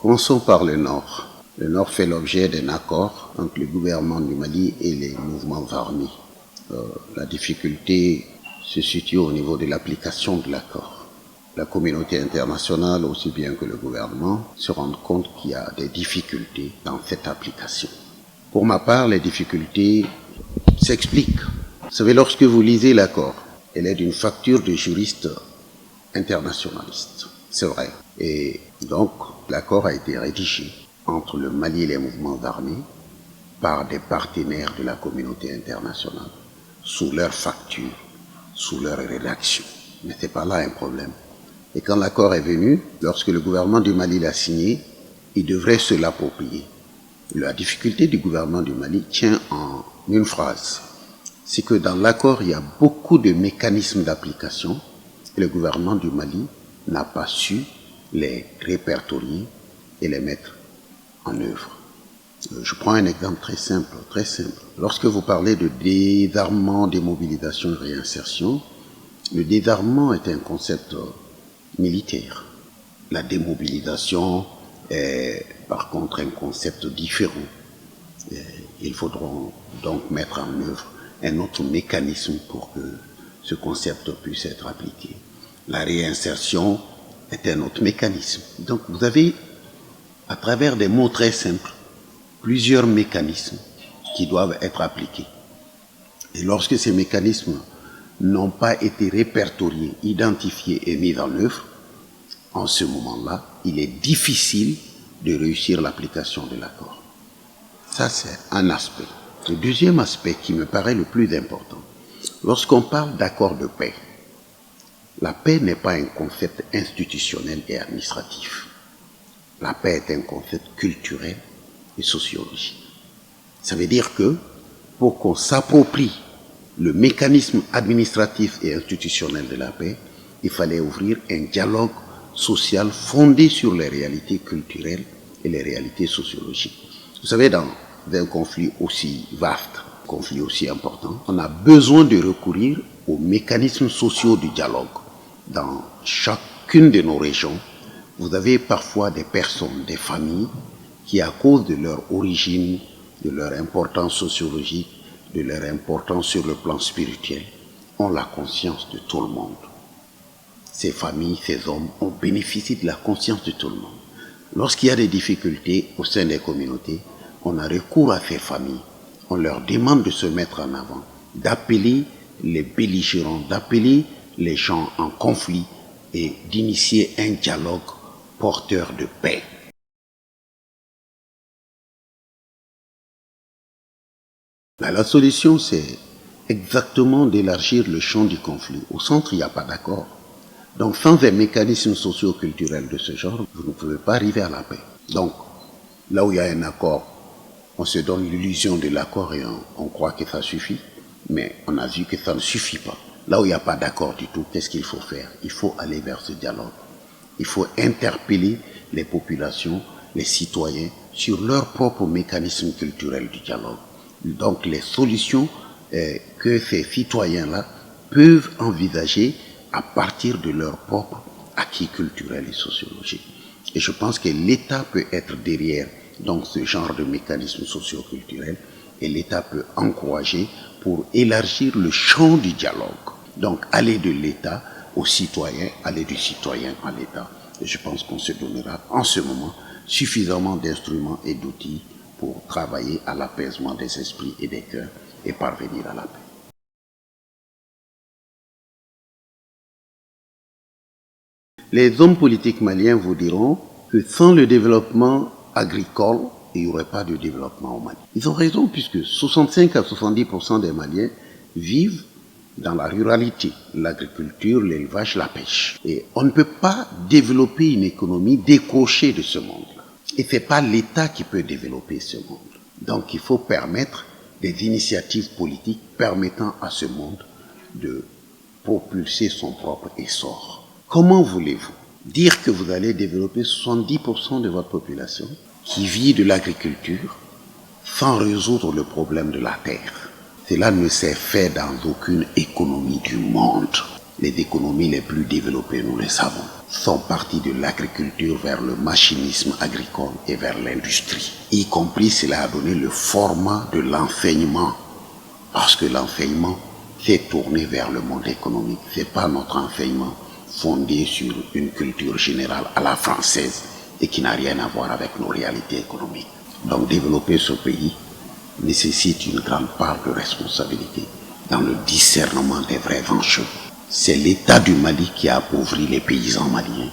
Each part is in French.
Commençons par le Nord. Le Nord fait l'objet d'un accord entre le gouvernement du Mali et les mouvements armés. La difficulté se situe au niveau de l'application de l'accord. La communauté internationale, aussi bien que le gouvernement, se rendent compte qu'il y a des difficultés dans cette application. Pour ma part, les difficultés s'expliquent. Vous savez, lorsque vous lisez l'accord, elle est d'une facture de juristes internationalistes. C'est vrai. Et donc, l'accord a été rédigé entre le Mali et les mouvements armés par des partenaires de la communauté internationale, sous leur facture, sous leur rédaction. Mais ce n'est pas là un problème. Et quand l'accord est venu, lorsque le gouvernement du Mali l'a signé, il devrait se l'approprier. La difficulté du gouvernement du Mali tient en une phrase. C'est que dans l'accord, il y a beaucoup de mécanismes d'application et le gouvernement du Mali n'a pas su les répertorier et les mettre en œuvre. Je prends un exemple très simple, très simple. Lorsque vous parlez de désarmement, démobilisation et réinsertion, le désarmement est un concept militaire. La démobilisation est par contre un concept différent. Il faudra donc mettre en œuvre un autre mécanisme pour que ce concept puisse être appliqué. La réinsertion est un autre mécanisme. Donc vous avez, à travers des mots très simples, plusieurs mécanismes qui doivent être appliqués. Et lorsque ces mécanismes n'ont pas été répertoriés, identifiés et mis en œuvre, en ce moment-là, il est difficile de réussir l'application de l'accord. Ça, c'est un aspect. Le deuxième aspect qui me paraît le plus important, lorsqu'on parle d'accord de paix, la paix n'est pas un concept institutionnel et administratif. La paix est un concept culturel et sociologique. Ça veut dire que pour qu'on s'approprie le mécanisme administratif et institutionnel de la paix, il fallait ouvrir un dialogue social fondé sur les réalités culturelles et les réalités sociologiques. Vous savez, dans un conflit aussi vaste, un conflit aussi important, on a besoin de recourir aux mécanismes sociaux du dialogue. Dans chacune de nos régions, vous avez parfois des personnes, des familles, qui à cause de leur origine, de leur importance sociologique, de leur importance sur le plan spirituel, ont la conscience de tout le monde. Ces familles, ces hommes ont bénéficié de la conscience de tout le monde. Lorsqu'il y a des difficultés au sein des communautés, on a recours à ces familles. On leur demande de se mettre en avant, d'appeler les belligérants, d'appeler les gens en conflit et d'initier un dialogue porteur de paix. La solution, c'est exactement d'élargir le champ du conflit. Au centre, il n'y a pas d'accord. Donc, sans un mécanisme socio-culturel de ce genre, vous ne pouvez pas arriver à la paix. Donc, là où il y a un accord, on se donne l'illusion de l'accord et on croit que ça suffit, mais on a vu que ça ne suffit pas. Là où il n'y a pas d'accord du tout, qu'est-ce qu'il faut faire? Il faut aller vers ce dialogue. Il faut interpeller les populations, les citoyens, sur leur propre mécanisme culturel du dialogue. Donc, les solutions que ces citoyens-là peuvent envisager à partir de leur propre acquis culturel et sociologique. Et je pense que l'État peut être derrière donc ce genre de mécanisme socio-culturel et l'État peut encourager pour élargir le champ du dialogue. Donc aller de l'État aux citoyens, aller du citoyen à l'État. Et je pense qu'on se donnera en ce moment suffisamment d'instruments et d'outils pour travailler à l'apaisement des esprits et des cœurs et parvenir à la paix. Les hommes politiques maliens vous diront que sans le développement agricole, il n'y aurait pas de développement au Mali. Ils ont raison puisque 65 à 70% des Maliens vivent dans la ruralité, l'agriculture, l'élevage, la pêche. Et on ne peut pas développer une économie décrochée de ce monde-là. Et ce n'est pas l'État qui peut développer ce monde. Donc il faut permettre des initiatives politiques permettant à ce monde de propulser son propre essor. Comment voulez-vous dire que vous allez développer 70% de votre population qui vit de l'agriculture sans résoudre le problème de la terre? Cela ne s'est fait dans aucune économie du monde. les économies les plus développées, nous le savons, sont parties de l'agriculture vers le machinisme agricole et vers l'industrie. Y compris, cela a donné le format de l'enseignement. Parce que l'enseignement s'est tourné vers le monde économique. Ce n'est pas notre enseignement fondé sur une culture générale à la française et qui n'a rien à voir avec nos réalités économiques. Donc développer ce pays nécessite une grande part de responsabilité dans le discernement des vrais enjeux. C'est l'État du Mali qui a appauvri les paysans maliens.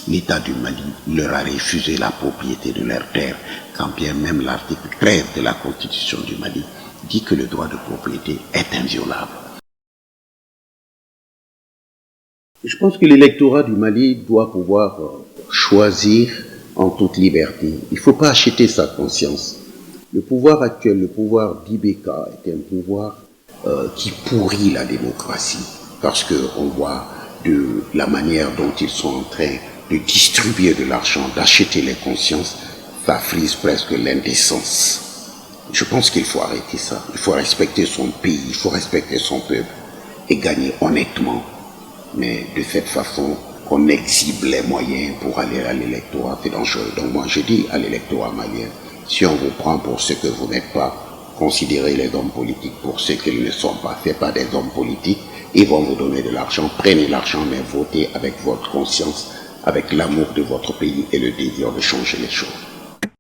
L'État du Mali leur a refusé la propriété de leurs terres, quand bien même l'article 13 de la Constitution du Mali dit que le droit de propriété est inviolable. Je pense que l'électorat du Mali doit pouvoir choisir en toute liberté. Il ne faut pas acheter sa conscience. Le pouvoir actuel, le pouvoir d'Ibeka, est un pouvoir qui pourrit la démocratie, parce qu'on voit de la manière dont ils sont en train de distribuer de l'argent, d'acheter les consciences, ça frise presque l'indécence. Je pense qu'il faut arrêter ça. Il faut respecter son pays, il faut respecter son peuple et gagner honnêtement. Mais de cette façon qu'on exhibe les moyens pour aller à l'électorat, c'est dangereux. Donc moi je dis à l'électorat malien, si on vous prend pour ce que vous n'êtes pas, considérez les hommes politiques pour ce qu'ils ne sont pas. Ce n'est pas des hommes politiques, ils vont vous donner de l'argent, prenez l'argent, mais votez avec votre conscience, avec l'amour de votre pays et le désir de changer les choses.